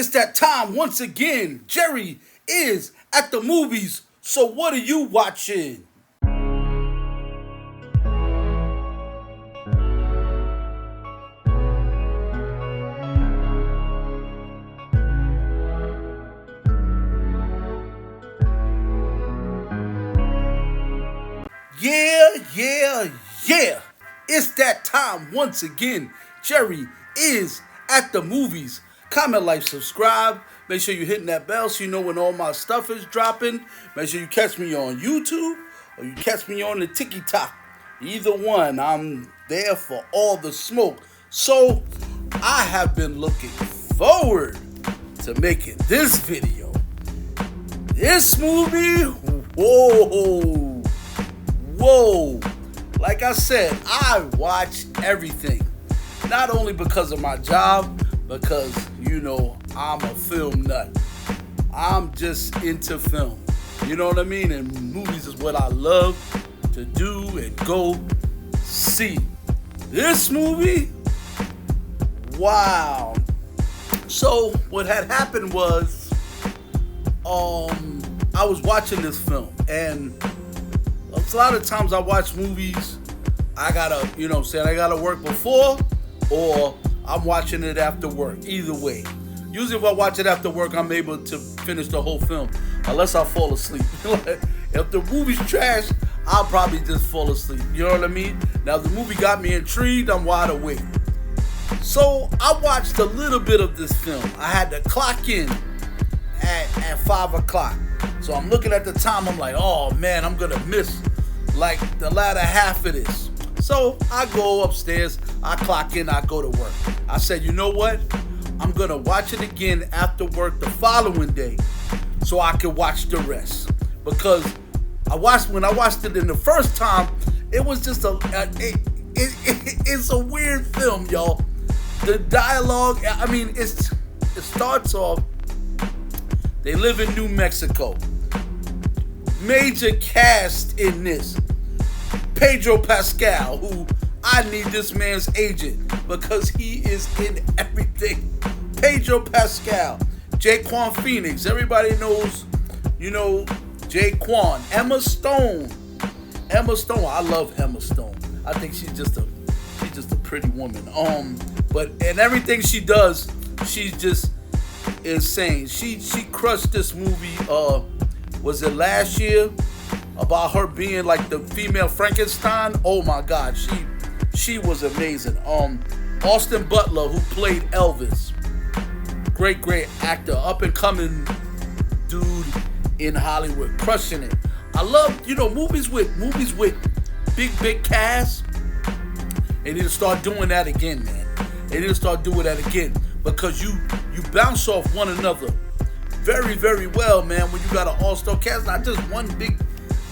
It's that time once again. Jerry is at the movies. So what are you watching? Yeah. It's that time once again. Jerry is at the movies. Comment, like, subscribe. Make sure you're hitting that bell so you know when all my stuff is dropping. Make sure you catch me on YouTube or you catch me on the TikTok. Either one, I'm there for all the smoke. So, I have been looking forward to making this video. This movie, whoa. Like I said, I watch everything. Not only because of my job, because, I'm a film nut. I'm just into film. You know what I mean? And movies is what I love to do and go see. This movie, wow. So what had happened was, I was watching this film, and a lot of times I watch movies, I gotta work before, or I'm watching it after work. Either way. Usually if I watch it after work, I'm able to finish the whole film, unless I fall asleep. If the movie's trash, I'll probably just fall asleep. You know what I mean? Now, if the movie got me intrigued, I'm wide awake. So I watched a little bit of this film. I had to clock in at 5 o'clock. So I'm looking at the time, I'm like, oh man, I'm gonna miss like the latter half of this. So I go upstairs, I clock in, I go to work. I said, you know what? I'm gonna watch it again after work the following day so I can watch the rest. Because when I watched it in the first time, it was just it's a weird film, y'all. The dialogue, it starts off, they live in New Mexico. Major cast in this. Pedro Pascal, who I need this man's agent because he is in everything. Pedro Pascal, Joaquin Phoenix, everybody knows, Joaquin. Emma Stone, I love Emma Stone. I think she's just a pretty woman. But in everything she does, she's just insane. She crushed this movie. Was it last year? About her being like the female Frankenstein. Oh my God, she was amazing. Austin Butler, who played Elvis, great actor, up and coming dude in Hollywood, crushing it. I love movies with big cast. They need to start doing that again, man. They need to start doing that again because you bounce off one another very, very well, man. When you got an all-star cast, not just one big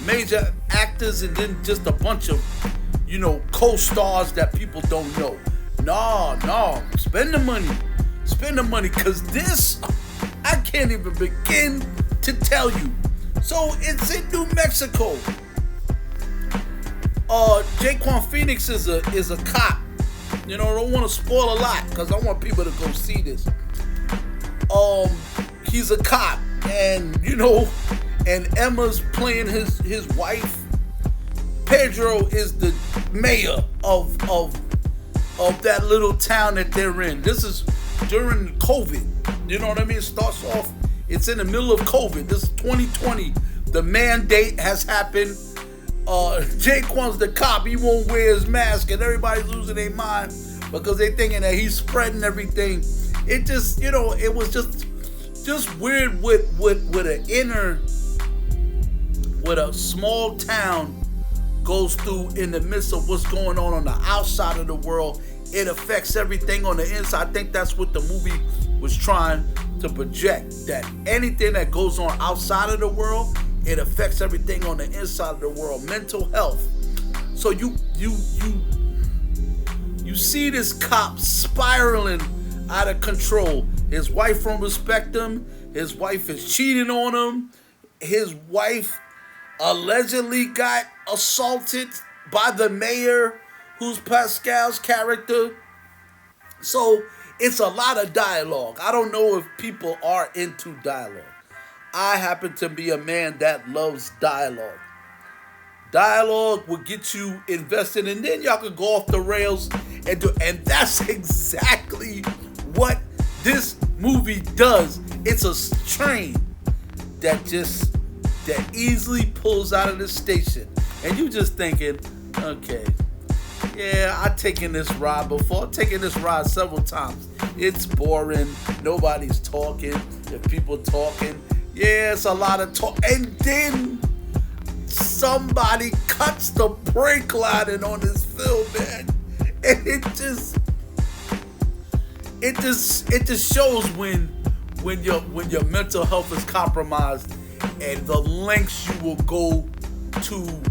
major actors and then just a bunch of co-stars that people don't know. No, spend the money, because this, I can't even begin to tell you. So it's in New Mexico. Joaquin Phoenix is a cop. I don't want to spoil a lot because I want people to go see this. He's a cop, and and Emma's playing his wife. Pedro is the mayor of that little town that they're in. This is during COVID. You know what I mean? It starts off, it's in the middle of COVID. This is 2020. The mandate has happened. Jaquan's the cop. He won't wear his mask, and everybody's losing their mind because they're thinking that he's spreading everything. It just, it was just weird with a small town goes through in the midst of what's going on the outside of the world. It affects everything on the inside. I think that's what the movie was trying to project, that anything that goes on outside of the world, it affects everything on the inside of the world. Mental health. So you see this cop spiraling out of control. His wife don't respect him. His wife is cheating on him. His wife allegedly got assaulted by the mayor, who's Pascal's character. So It's a lot of dialogue. I don't know if people are into dialogue. I happen to be a man that loves dialogue. Dialogue will get you invested, and then y'all can go off the rails and do. And that's exactly what this movie does. It's a train that easily pulls out of the station, and you just thinking, okay, yeah, I've taken this ride before. I've taken this ride several times. It's boring. Nobody's talking. If people talking, yeah, it's a lot of talk. And then somebody cuts the brake lining on this film, man. And it just shows when your mental health is compromised and the lengths you will go to,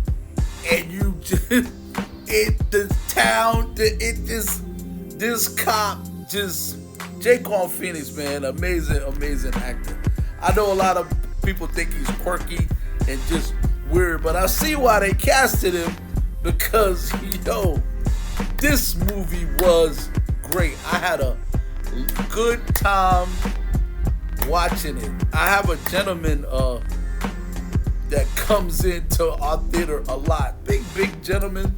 and you just this cop just Joaquin Phoenix, man, amazing actor. I know a lot of people think he's quirky and just weird, but I see why they casted him, because this movie was great. I had a good time watching it. I have a gentleman that comes into our theater a lot. Big gentleman,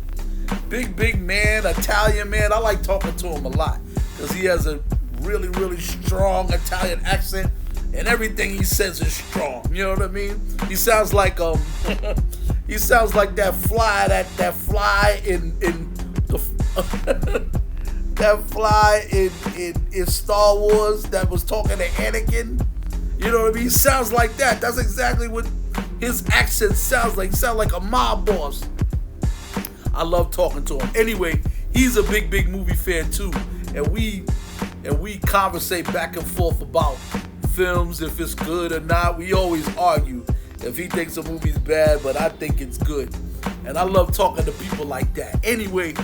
big man, Italian man. I like talking to him a lot because he has a really strong Italian accent, and everything he says is strong. You know what I mean? He sounds like he sounds like that fly in the that fly in Star Wars that was talking to Anakin. You know what I mean? He sounds like that. That's exactly what his accent sounds like. He sounds like a mob boss. I love talking to him. Anyway, he's a big movie fan too, and we conversate back and forth about films, if it's good or not. We always argue if he thinks a movie's bad, but I think it's good. And I love talking to people like that. Anyway,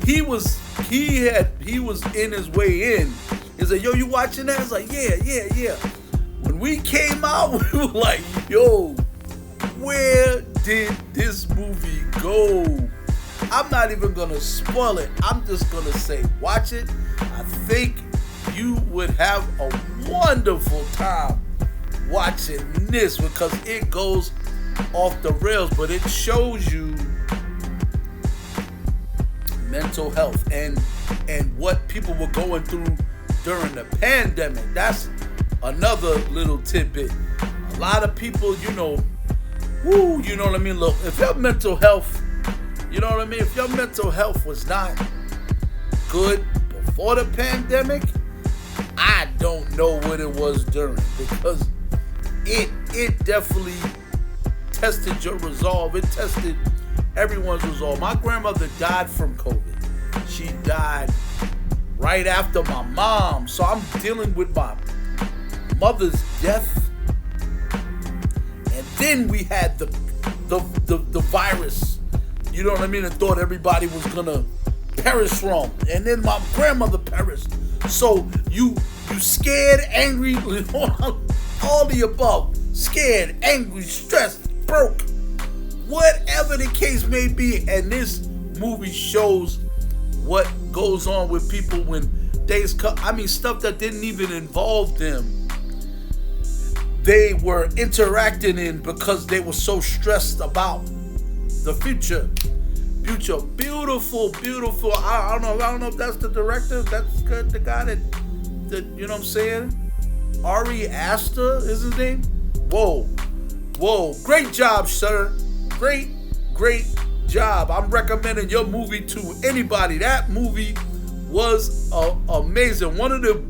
he was in his way in. He said, "Yo, you watching that?" I was like, yeah. When we came out, we were like, "Yo, where did this movie go?" I'm not even gonna spoil it. I'm just gonna say, watch it. I think you would have a wonderful time watching this, because it goes off the rails, but it shows you mental health and what people were going through during the pandemic. That's another little tidbit. A lot of people, you know what I mean? Look, if your mental health, if your mental health was not good before the pandemic, I don't know what it was during, because it definitely tested your resolve. It tested everyone's resolve. My grandmother died from COVID. She died right after my mom. So I'm dealing with my mother's death. And then we had the virus. You know what I mean? And thought everybody was gonna perish from. And then my grandmother perished. So you scared, angry, all the above. Scared, angry, stressed, broke, whatever the case may be. And this movie shows what goes on with people when days come. I mean, stuff that didn't even involve them, they were interacting in because they were so stressed about the future. Beautiful. I don't know if that's the director. That's good. The guy that you know what I'm saying? Ari Aster is his name. Whoa. Great job, sir. Great job. I'm recommending your movie to anybody. That movie was amazing. One of the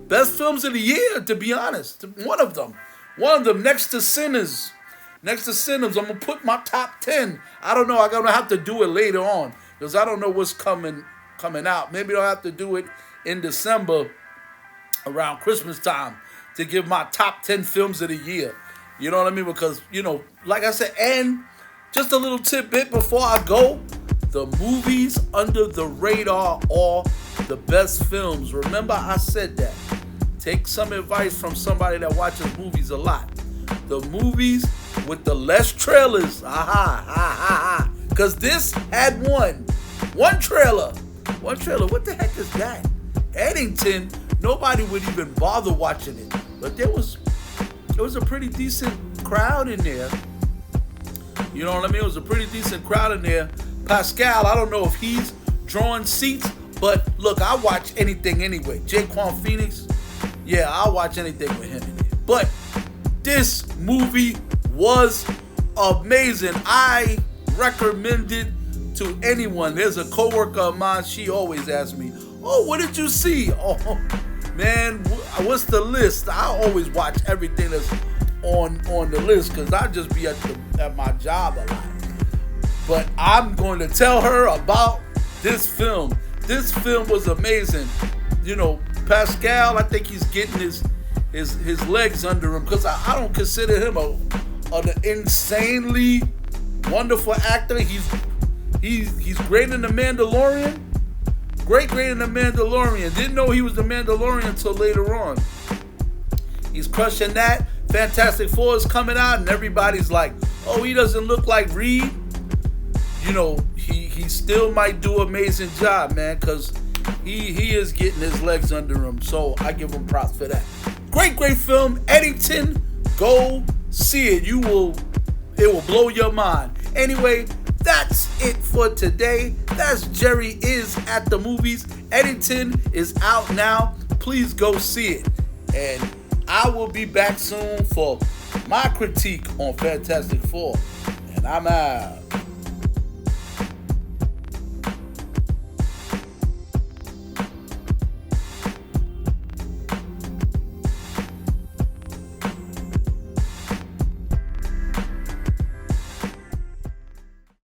best films of the year, to be honest. One of them, next to Sinners. I'm gonna put my top 10. I don't know. I'm gonna have to do it later on because I don't know what's coming out. Maybe I'll have to do it in December around Christmas time to give my top 10 films of the year. You know what I mean? Because, like I said, and just a little tidbit before I go, the movies under the radar are the best films. Remember I said that. Take some advice from somebody that watches movies a lot. The movies with the less trailers, because this had one trailer. What the heck is that? Eddington, nobody would even bother watching it. But there was a pretty decent crowd in there. You know what I mean? It was a pretty decent crowd in there. Pascal, I don't know if he's drawing seats, but look, I watch anything anyway. Joaquin Phoenix, yeah, I'll watch anything with him in it. But this movie was amazing. I recommend it to anyone. There's a coworker of mine, she always asks me, oh, what did you see? Oh, man, what's the list? I always watch everything that's on the list because I just be at my job a lot. But I'm going to tell her about this film. This film was amazing. You know, Pascal, I think he's getting his legs under him because I don't consider him an insanely wonderful actor. He's great in The Mandalorian. Great in The Mandalorian. Didn't know he was The Mandalorian until later on. He's crushing that. Fantastic Four is coming out, and everybody's like, oh, he doesn't look like Reed. You know, he still might do an amazing job, man, because he is getting his legs under him. So I give him props for that. Great film. Eddington, go see it. It will blow your mind. Anyway, that's it for today. That's Jerry is at the movies. Eddington is out now. Please go see it. And I will be back soon for my critique on Fantastic Four. And I'm out.